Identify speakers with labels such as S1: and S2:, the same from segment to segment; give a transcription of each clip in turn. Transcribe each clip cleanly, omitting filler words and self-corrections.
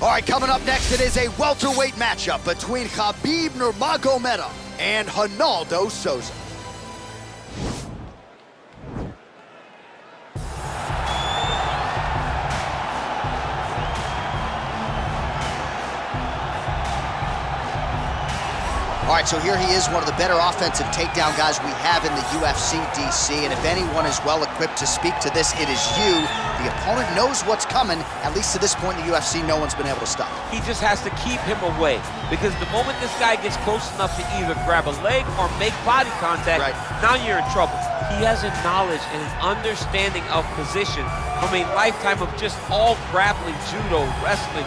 S1: All right, coming up next, it is a welterweight matchup between Khabib Nurmagomedov and Ronaldo Souza. All right, so here he is, one of the better offensive takedown guys we have in the UFC, DC. And if anyone is well-equipped to speak to this, it is you. The opponent knows what's coming. At least to this point in the UFC, no one's been able to stop him.
S2: He just has to keep him away, because the moment this guy gets close enough to either grab a leg or make body contact, now you're in trouble. He has a knowledge and an understanding of position from a lifetime of just all grappling, judo, wrestling,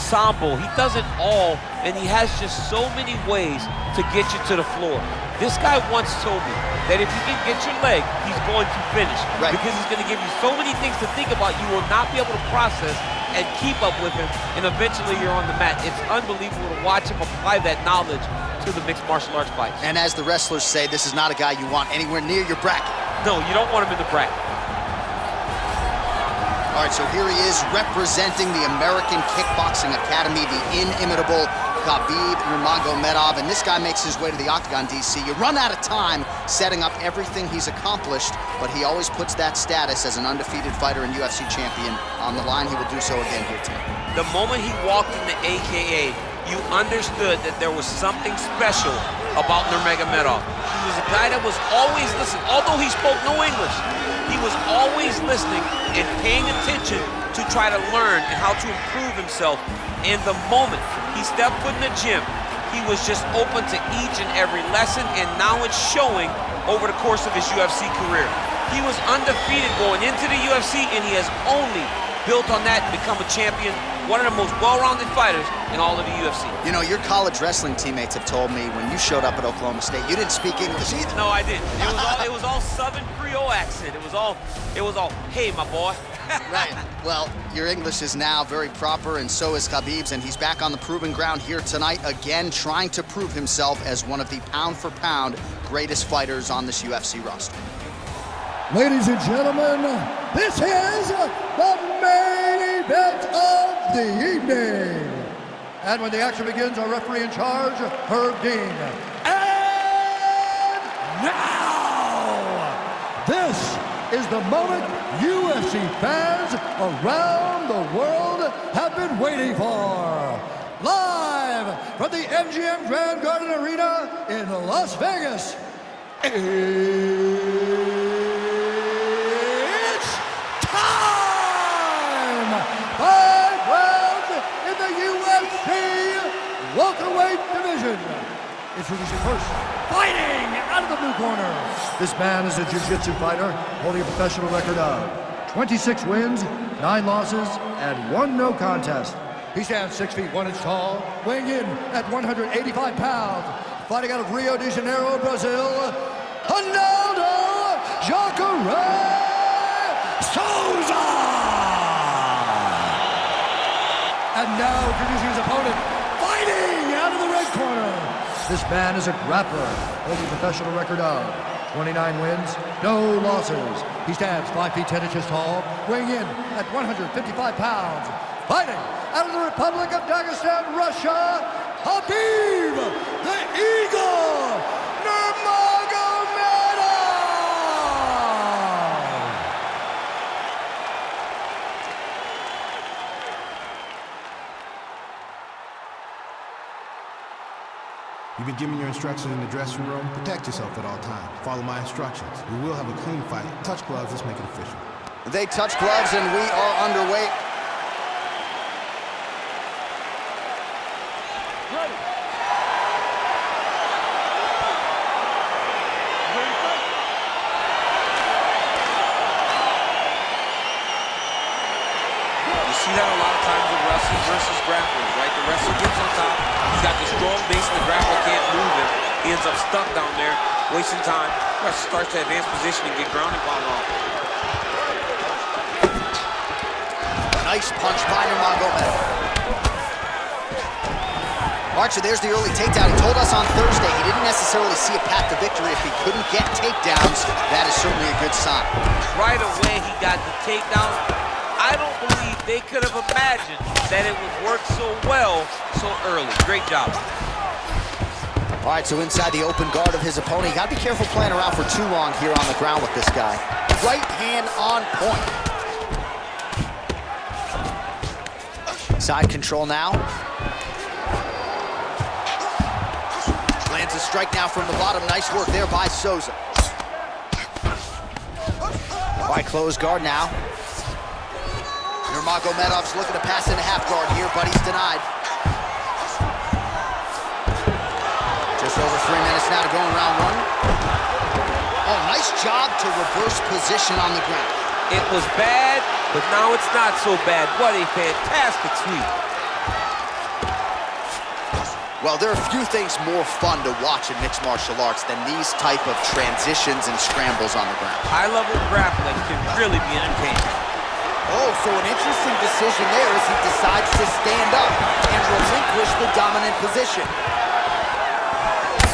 S2: sambo. He does it all, and he has just so many ways to get you to the floor. This guy once told me that if you can get your leg, he's going to finish. Because he's going to give you so many things to think about, you will not be able to process and keep up with him, and eventually you're on the mat. It's unbelievable to watch him apply that knowledge to the mixed martial arts fights. And as the wrestlers say, this is not a guy you want anywhere near your bracket. No, you don't want him in the bracket.
S1: All right, so here he is representing the American Kickboxing Academy, the inimitable Khabib Nurmagomedov, and this guy makes his way to the octagon, DC. You run out of time setting up everything he's accomplished, but he always puts that status as an undefeated fighter and UFC champion on the line. He will do so again here tonight.
S2: The moment he walked in the AKA, you understood that there was something special about Nurmagomedov. He was a guy that was always listening. Although he spoke no English, he was always listening and paying attention to try to learn and how to improve himself. And the moment he stepped foot in the gym, he was just open to each and every lesson, and now it's showing over the course of his UFC career. He was undefeated going into the UFC, and he has only built on that and become a champion, one of the most well-rounded fighters in all of the UFC.
S1: You know, your college wrestling teammates have told me when you showed up at Oklahoma State, you didn't speak English either.
S2: No, I didn't. It was all Southern Creole accent. It was all, hey, my boy.
S1: Right. Well, your English is now very proper, and so is Khabib's, and he's back on the proving ground here tonight, again trying to prove himself as one of the pound-for-pound greatest fighters on this UFC roster.
S3: Ladies and gentlemen, this is the main event of the evening. And when the action begins, our referee in charge, Herb Dean. And now, this is the moment UFC fans around the world have been waiting for. Live from the MGM Grand Garden Arena in Las Vegas. Welterweight division. Introducing first, fighting out of the blue corner. This man is a jiu-jitsu fighter holding a professional record of 26 wins, 9 losses, and 1 no contest. He stands 6 feet 1 inch tall, weighing in at 185 pounds. Fighting out of Rio de Janeiro, Brazil, Ronaldo Souza. And now introducing his opponent, fighting out of the red corner. This man is a grappler, holding a professional record of 29 wins, no losses. He stands 5 feet 10 inches tall, weighing in at 155 pounds. Fighting out of the Republic of Dagestan, Russia, Khabib the Eagle Nurmagomedov.
S4: You've been given your instructions in the dressing room. Protect yourself at all times. Follow my instructions. We will have a clean fight. Touch gloves, let's make it official.
S1: They touch gloves and we are underway.
S2: Ready. You see that a lot of times with wrestlers versus grapplers, right? The wrestler gets on top, he's got the strong base, and the grappler can't move him. He ends up stuck down there, wasting time. The wrestler starts to advance position and get grounding power on.
S1: Nice punch by Nurmagomedov. Archer, there's the early takedown. He told us on Thursday he didn't necessarily see a path to victory if he couldn't get takedowns. That is certainly a good sign.
S2: Right away, he got the takedown. I don't believe they could have imagined that it would work so well so early. Great job.
S1: All right, so inside the open guard of his opponent, you gotta be careful playing around for too long here on the ground with this guy. Right hand on point. Side control now. Lands a strike now from the bottom. Nice work there by Souza. All right, closed guard now. Nurmagomedov's looking to pass into half guard here, but he's denied. Just over 3 minutes now to go in round one. Oh, nice job to reverse position on the ground.
S2: It was bad, but now it's not so bad. What a fantastic sweep.
S1: Well, there are few things more fun to watch in mixed martial arts than these type of transitions and scrambles on the ground.
S2: High-level grappling can really be entertaining.
S1: Oh, so an interesting decision there as he decides to stand up and relinquish the dominant position.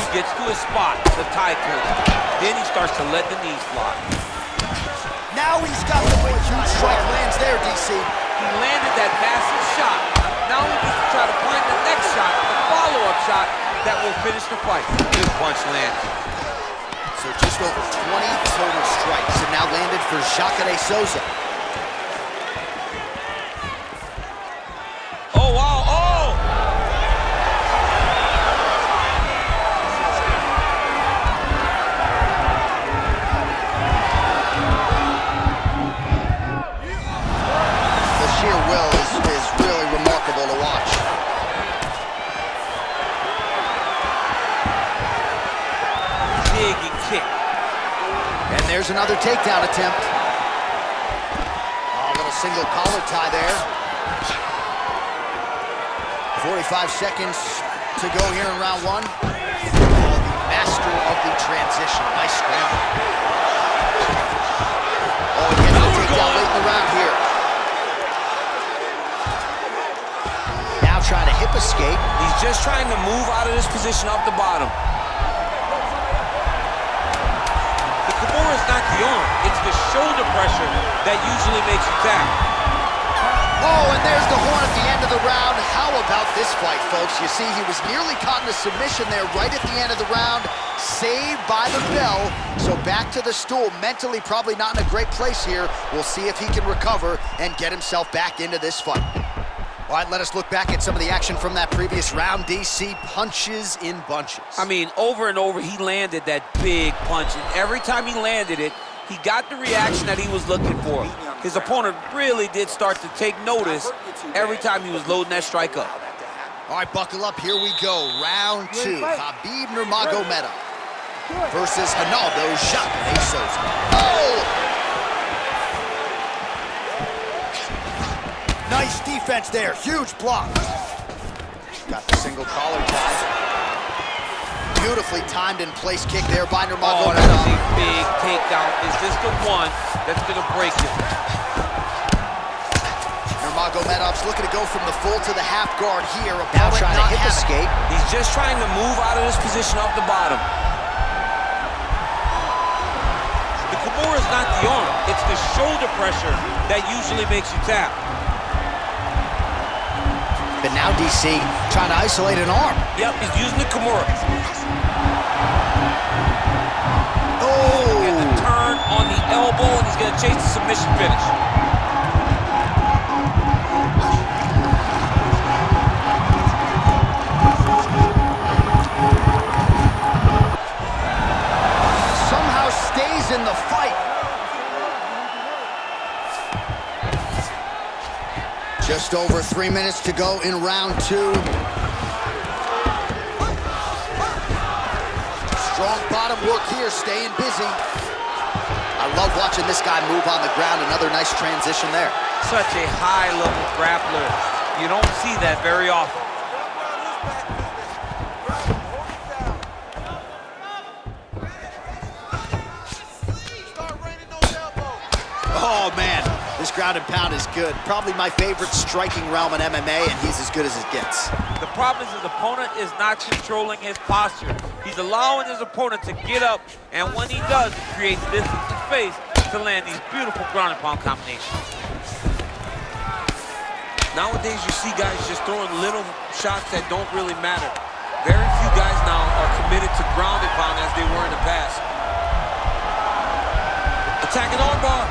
S2: Gets to his spot, the tie code. Then he starts to let the knees fly.
S1: Now he's got the boy. Huge strike lands there, DC.
S2: He landed that massive shot. Now he needs to try to find the next shot, the follow-up shot that will finish the fight. Good punch lands.
S1: So just over 20 total strikes and now landed for Jacare Souza.
S2: Oh, wow, oh!
S1: Sheer will is really remarkable to watch.
S2: Big and kick.
S1: And there's another takedown attempt. Oh, a little single collar tie there. 45 seconds to go here in round one. Oh, the master of the transition. Nice scramble. Oh, he gets the takedown late in the round here. Trying to hip escape.
S2: He's just trying to move out of this position off the bottom. The Kimura is not the arm. It's the shoulder pressure that usually makes you tap.
S1: Oh, and there's the horn at the end of the round. How about this fight, folks? You see, he was nearly caught in a submission there right at the end of the round. Saved by the bell. So back to the stool. Mentally probably not in a great place here. We'll see if he can recover and get himself back into this fight. All right, let us look back at some of the action from that previous round. DC, punches in bunches.
S2: I mean, over and over, he landed that big punch. And every time he landed it, he got the reaction that he was looking for. His opponent really did start to take notice every time he was loading that strike up.
S1: All right, buckle up. Here we go. Round two. Khabib Nurmagomedov versus Ronaldo Souza. Oh! Nice defense there, huge block. Got the single collar tie. Beautifully timed and placed kick there by Nurmagomedov.
S2: Oh, that was a big takedown. Is this the one that's gonna break it?
S1: Nurmagomedov's looking to go from the full to the half guard here. Now trying to hip escape.
S2: He's just trying to move out of this position off the bottom. The Kimura is not the arm. It's the shoulder pressure that usually makes you tap.
S1: But now DC trying to isolate an arm.
S2: Yep, he's using the Kimura.
S1: Oh!
S2: And the turn on the elbow, and he's going to chase the submission finish.
S1: Somehow stays in the fight. Just over 3 minutes to go in round two. Strong bottom work here, staying busy. I love watching this guy move on the ground. Another nice transition there.
S2: Such a high-level grappler. You don't see that very often.
S1: Oh, man. This ground and pound is good. Probably my favorite striking realm in MMA, and he's as good as it gets.
S2: The problem is his opponent is not controlling his posture. He's allowing his opponent to get up, and when he does, it creates distance and space to land these beautiful ground and pound combinations. Nowadays, you see guys just throwing little shots that don't really matter. Very few guys now are committed to ground and pound as they were in the past. Attacking armbar.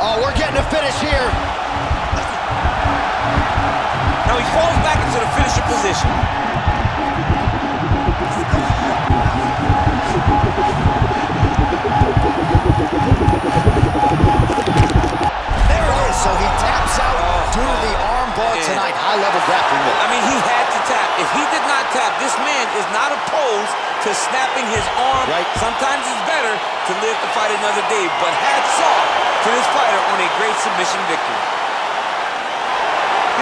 S1: Oh, we're getting a finish here.
S2: Now he falls back into the finishing position.
S1: There it is. So he taps out due to the arm bar tonight. High-level grappling work.
S2: I mean, he had to tap. If he did not tap, this man is not opposed to snapping his arm.
S1: Right.
S2: Sometimes it's better to live to fight another day, but hats off to this fighter on a great submission victory.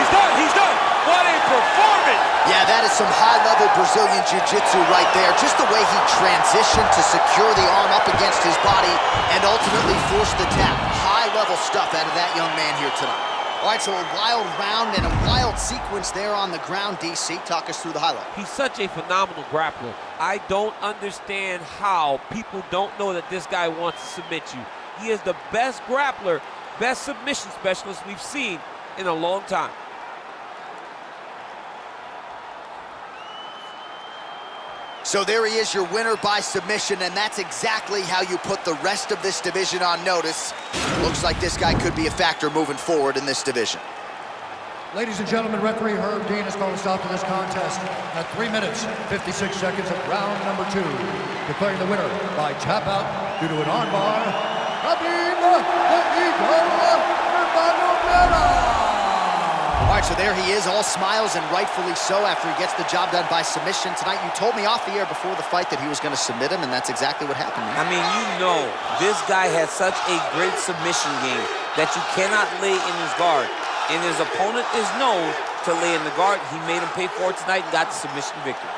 S2: He's done. He's done. What a performance.
S1: Yeah, that is some high-level Brazilian jiu-jitsu right there. Just the way he transitioned to secure the arm up against his body and ultimately force the tap. High-level stuff out of that young man here tonight. All right, so a wild round and a wild sequence there on the ground. DC, talk us through the highlight.
S2: He's such a phenomenal grappler. I don't understand how people don't know that this guy wants to submit you. He is the best grappler, best submission specialist we've seen in a long time.
S1: So there he is, your winner by submission, and that's exactly how you put the rest of this division on notice. Looks like this guy could be a factor moving forward in this division.
S3: Ladies and gentlemen, referee Herb Dean has called a stop to this contest at 3 minutes, 56 seconds of round number 2. Declaring the winner by tap out due to an armbar, Khabib Nurmagomedov.
S1: All right, so there he is, all smiles, and rightfully so after he gets the job done by submission tonight. You told me off the air before the fight that he was going to submit him, and that's exactly what happened, man.
S2: I mean, you know, this guy has such a great submission game that you cannot lay in his guard. And his opponent is known to lay in the guard. He made him pay for it tonight and got the submission victory.